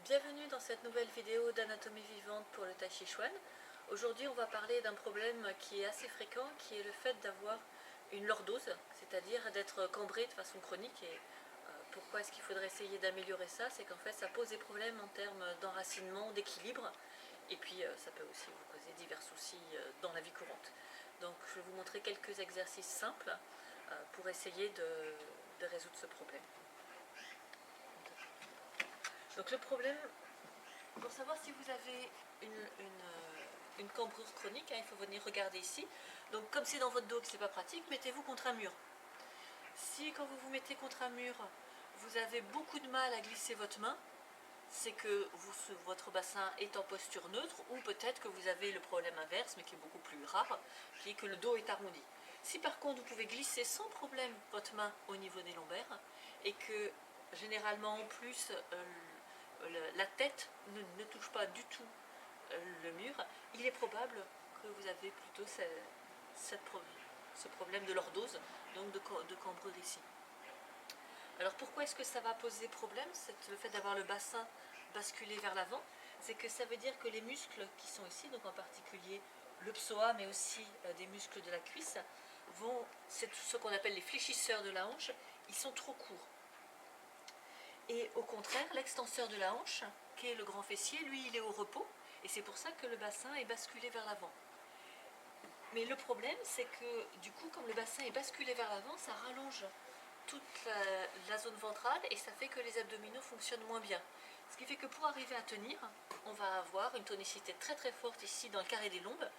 Bienvenue dans cette nouvelle vidéo d'anatomie vivante pour le Tai Chi Chuan. Aujourd'hui on va parler d'un problème qui est assez fréquent, qui est le fait d'avoir une lordose, c'est-à-dire d'être cambré de façon chronique. Et pourquoi est-ce qu'il faudrait essayer d'améliorer ça? C'est qu'en fait ça pose des problèmes en termes d'enracinement, d'équilibre, et puis ça peut aussi vous causer divers soucis dans la vie courante. Donc je vais vous montrer quelques exercices simples pour essayer de résoudre ce problème. Donc le problème, pour savoir si vous avez une cambrure chronique, il faut venir regarder ici. Donc comme c'est dans votre dos que c'est pas pratique, mettez-vous contre un mur. Si quand vous vous mettez contre un mur, vous avez beaucoup de mal à glisser votre main, c'est que votre bassin est en posture neutre, ou peut-être que vous avez le problème inverse, mais qui est beaucoup plus rare, qui est que le dos est arrondi. Si par contre vous pouvez glisser sans problème votre main au niveau des lombaires, et que généralement en plus la tête ne touche pas du tout le mur, il est probable que vous avez plutôt ce problème de lordose, donc de cambrure ici. Alors pourquoi est-ce que ça va poser problème, le fait d'avoir le bassin basculé vers l'avant? C'est que ça veut dire que les muscles qui sont ici, donc en particulier le psoas, mais aussi des muscles de la cuisse, c'est ce qu'on appelle les fléchisseurs de la hanche, ils sont trop courts. Et au contraire, l'extenseur de la hanche, qui est le grand fessier, lui, il est au repos, et c'est pour ça que le bassin est basculé vers l'avant. Mais le problème, c'est que, du coup, comme le bassin est basculé vers l'avant, ça rallonge toute la zone ventrale, et ça fait que les abdominaux fonctionnent moins bien. Ce qui fait que pour arriver à tenir, on va avoir une tonicité très très forte ici dans le carré des lombes,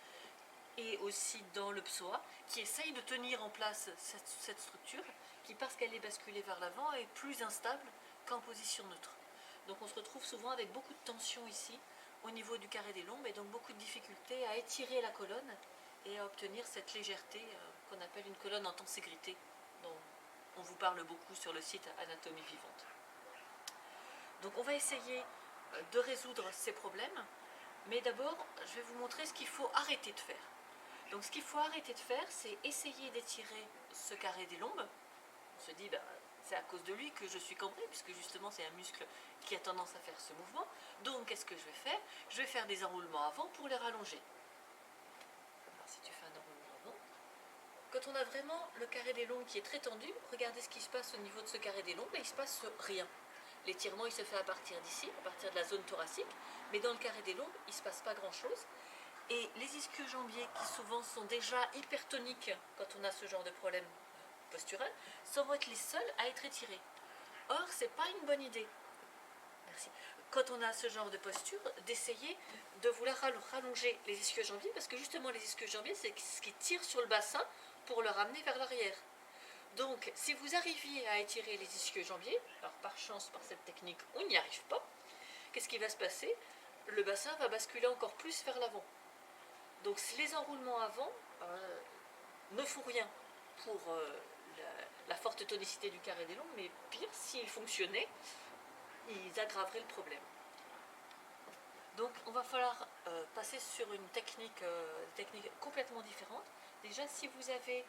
et aussi dans le psoas, qui essaye de tenir en place cette structure, qui, parce qu'elle est basculée vers l'avant, est plus instable qu'en position neutre. Donc on se retrouve souvent avec beaucoup de tension ici, au niveau du carré des lombes, et donc beaucoup de difficultés à étirer la colonne et à obtenir cette légèreté qu'on appelle une colonne en tenségrité, dont on vous parle beaucoup sur le site Anatomie Vivante. Donc on va essayer de résoudre ces problèmes, mais d'abord je vais vous montrer ce qu'il faut arrêter de faire. Donc ce qu'il faut arrêter de faire, c'est essayer d'étirer ce carré des lombes. On se dit, c'est à cause de lui que je suis cambré, puisque justement c'est un muscle qui a tendance à faire ce mouvement. Donc qu'est-ce que je vais faire? Je vais faire des enroulements avant pour les rallonger. Alors si tu fais un enroulement avant, quand on a vraiment le carré des lombes qui est très tendu, regardez ce qui se passe au niveau de ce carré des lombes, et il ne se passe rien. L'étirement il se fait à partir d'ici, à partir de la zone thoracique, mais dans le carré des lombes, il ne se passe pas grand-chose. Et les ischio-jambiers, qui souvent sont déjà hypertoniques quand on a ce genre de problème postural, vont être les seuls à être étirés. Or, ce n'est pas une bonne idée. Merci. Quand on a ce genre de posture, d'essayer de vouloir rallonger les ischio-jambiers, parce que justement les ischio-jambiers, c'est ce qui tire sur le bassin pour le ramener vers l'arrière. Donc, si vous arriviez à étirer les ischio-jambiers, alors par chance, par cette technique, on n'y arrive pas, qu'est-ce qui va se passer? Le bassin va basculer encore plus vers l'avant. Donc si les enroulements avant ne font rien pour la forte tonicité du carré des lombes, mais pire, s'ils fonctionnaient, ils aggraveraient le problème. Donc on va falloir passer sur une technique complètement différente. Déjà, si vous avez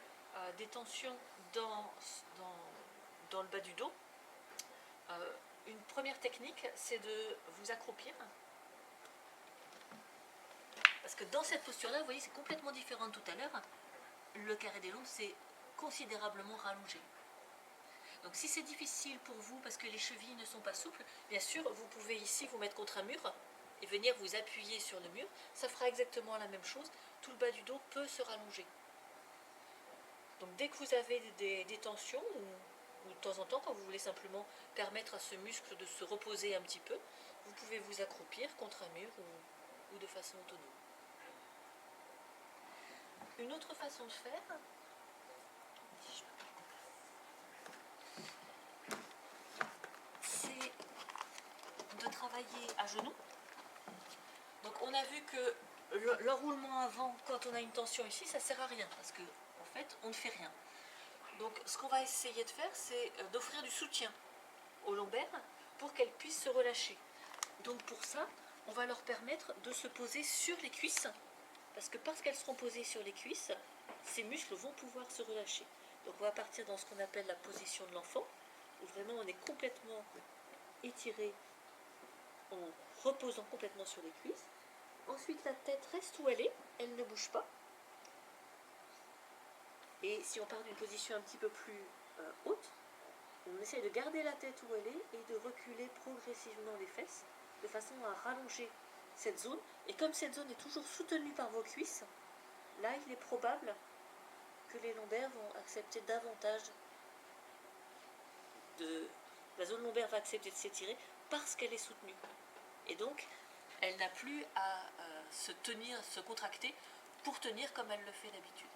des tensions dans le bas du dos, une première technique, c'est de vous accroupir. Parce que dans cette posture-là, vous voyez, c'est complètement différent de tout à l'heure. Le carré des lombes, c'est considérablement rallongé. Donc si c'est difficile pour vous, parce que les chevilles ne sont pas souples, bien sûr, vous pouvez ici vous mettre contre un mur et venir vous appuyer sur le mur. Ça fera exactement la même chose. Tout le bas du dos peut se rallonger. Donc dès que vous avez des tensions, ou de temps en temps, quand vous voulez simplement permettre à ce muscle de se reposer un petit peu, vous pouvez vous accroupir contre un mur ou de façon autonome. Une autre façon de faire, c'est de travailler à genoux. Donc on a vu que l'enroulement avant, quand on a une tension ici, ça ne sert à rien, parce qu'en fait, on ne fait rien. Donc ce qu'on va essayer de faire, c'est d'offrir du soutien aux lombaires pour qu'elles puissent se relâcher. Donc pour ça, on va leur permettre de se poser sur les cuisses, parce qu'elles seront posées sur les cuisses, ces muscles vont pouvoir se relâcher. Donc on va partir dans ce qu'on appelle la position de l'enfant, où vraiment on est complètement étiré en reposant complètement sur les cuisses. Ensuite, la tête reste où elle ne bouge pas. Et si on part d'une position un petit peu plus haute, on essaie de garder la tête où elle est et de reculer progressivement les fesses, de façon à rallonger cette zone. Et comme cette zone est toujours soutenue par vos cuisses, là, il est probable que les lombaires vont accepter davantage la zone lombaire va accepter de s'étirer parce qu'elle est soutenue. Et donc, elle n'a plus à se tenir, se contracter pour tenir comme elle le fait d'habitude.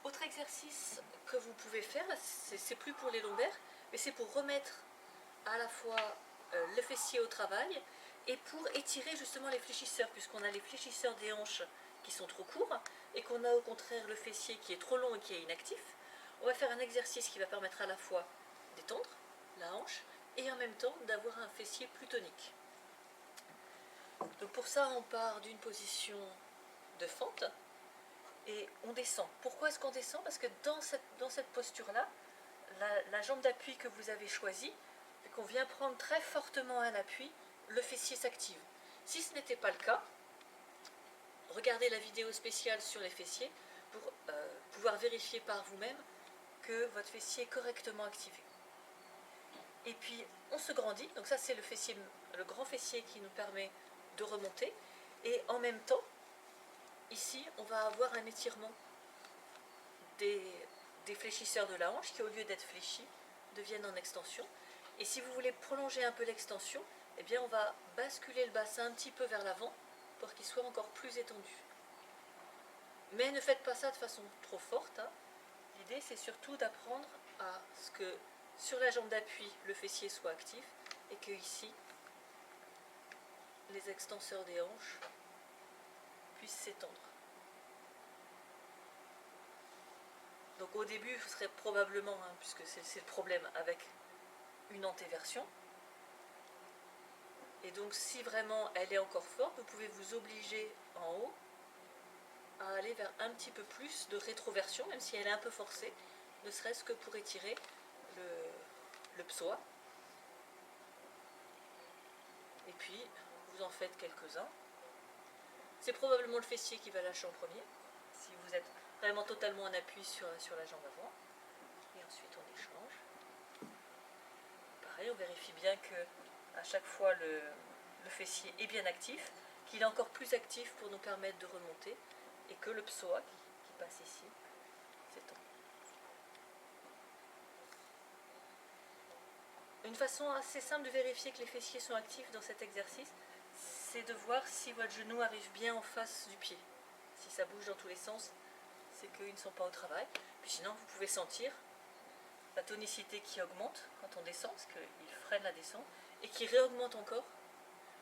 Autre exercice que vous pouvez faire, c'est plus pour les lombaires, mais c'est pour remettre à la fois le fessier au travail et pour étirer justement les fléchisseurs, puisqu'on a les fléchisseurs des hanches qui sont trop courts et qu'on a au contraire le fessier qui est trop long et qui est inactif. On va faire un exercice qui va permettre à la fois d'étendre la hanche et en même temps d'avoir un fessier plus tonique. Donc pour ça, on part d'une position de fente et on descend. Pourquoi est-ce qu'on descend? Parce que dans cette posture-là, la jambe d'appui que vous avez choisie, qu'on vient prendre très fortement un appui, le fessier s'active. Si ce n'était pas le cas, regardez la vidéo spéciale sur les fessiers pour pouvoir vérifier par vous-même que votre fessier est correctement activé. Et puis on se grandit, donc ça c'est le grand fessier qui nous permet de remonter, et en même temps, ici on va avoir un étirement des fléchisseurs de la hanche qui, au lieu d'être fléchis, deviennent en extension. Et si vous voulez prolonger un peu l'extension, eh bien on va basculer le bassin un petit peu vers l'avant pour qu'il soit encore plus étendu. Mais ne faites pas ça de façon trop forte, hein. L'idée c'est surtout d'apprendre à ce que sur la jambe d'appui le fessier soit actif et que ici les extenseurs des hanches puissent s'étendre. Donc au début vous serez probablement, hein, puisque c'est le problème, avec une antéversion. Et donc si vraiment elle est encore forte, vous pouvez vous obliger en haut à aller vers un petit peu plus de rétroversion, même si elle est un peu forcée, ne serait-ce que pour étirer le psoas. Et puis vous en faites quelques-uns. C'est probablement le fessier qui va lâcher en premier, si vous êtes vraiment totalement en appui sur la jambe avant. Et ensuite on échange. Pareil, on vérifie bien que à chaque fois le fessier est bien actif, qu'il est encore plus actif pour nous permettre de remonter, et que le psoas qui passe ici s'étend. Une façon assez simple de vérifier que les fessiers sont actifs dans cet exercice, c'est de voir si votre genou arrive bien en face du pied. Si ça bouge dans tous les sens, c'est qu'ils ne sont pas au travail. Puis sinon, vous pouvez sentir la tonicité qui augmente quand on descend, parce qu'il freine la descente, et qui réaugmente encore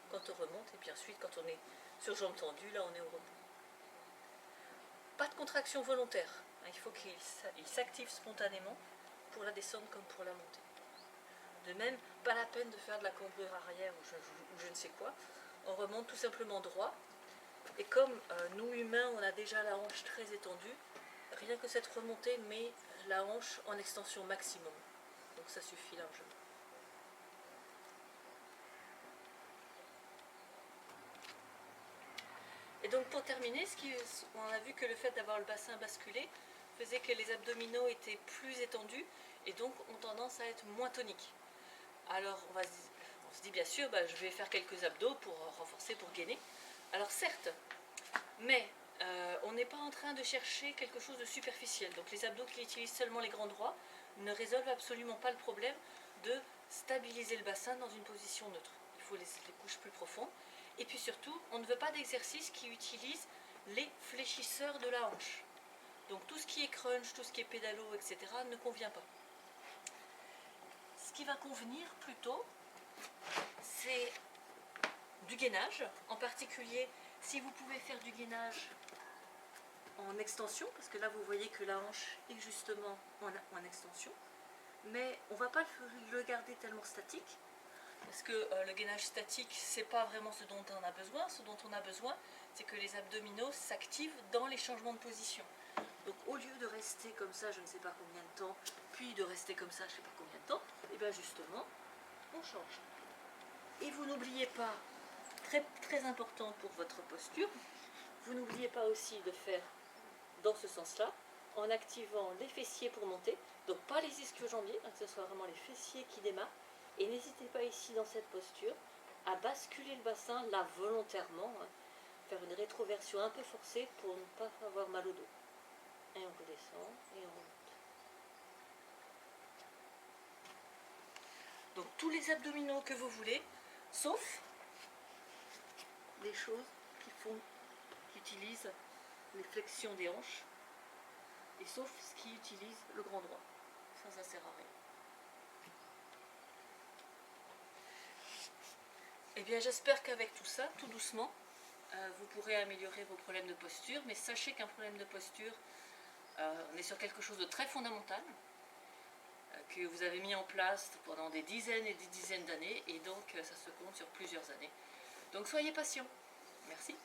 quand on remonte. Et puis ensuite, quand on est sur jambes tendues, là on est au repos. Pas de contraction volontaire. Il faut qu'il s'active spontanément pour la descendre comme pour la monter. De même, pas la peine de faire de la cambrure arrière ou je ne sais quoi. On remonte tout simplement droit. Et comme nous humains, on a déjà la hanche très étendue, rien que cette remontée met la hanche en extension maximum. Donc ça suffit largement. Et donc pour terminer, on a vu que le fait d'avoir le bassin basculé faisait que les abdominaux étaient plus étendus et donc ont tendance à être moins toniques. Alors on se dit bien sûr, je vais faire quelques abdos pour renforcer, pour gainer. Alors certes, mais on n'est pas en train de chercher quelque chose de superficiel. Donc les abdos qui utilisent seulement les grands droits ne résolvent absolument pas le problème de stabiliser le bassin dans une position neutre. Il faut les couches plus profondes. Et puis surtout, on ne veut pas d'exercice qui utilise les fléchisseurs de la hanche. Donc tout ce qui est crunch, tout ce qui est pédalo, etc. ne convient pas. Ce qui va convenir plutôt, c'est du gainage, en particulier si vous pouvez faire du gainage en extension, parce que là vous voyez que la hanche est justement en extension, mais on ne va pas le garder tellement statique, parce que le gainage statique, c'est pas vraiment ce dont on a besoin. Ce dont on a besoin, c'est que les abdominaux s'activent dans les changements de position. Donc au lieu de rester comme ça, je ne sais pas combien de temps, puis de rester comme ça, je ne sais pas combien de temps, et bien justement, on change. Et vous n'oubliez pas, très, très important pour votre posture, vous n'oubliez pas aussi de faire dans ce sens-là, en activant les fessiers pour monter, donc pas les ischio-jambiers, que ce soit vraiment les fessiers qui démarrent, et n'hésitez pas ici dans cette posture à basculer le bassin là volontairement, faire une rétroversion un peu forcée pour ne pas avoir mal au dos. Et on redescend et on remonte. Donc tous les abdominaux que vous voulez, sauf les choses qui utilisent les flexions des hanches, et sauf ce qui utilise le grand droit. Ça sert à rien. Eh bien, j'espère qu'avec tout ça, tout doucement, vous pourrez améliorer vos problèmes de posture, mais sachez qu'un problème de posture, on est sur quelque chose de très fondamental, que vous avez mis en place pendant des dizaines et des dizaines d'années, et donc ça se compte sur plusieurs années. Donc soyez patient. Merci.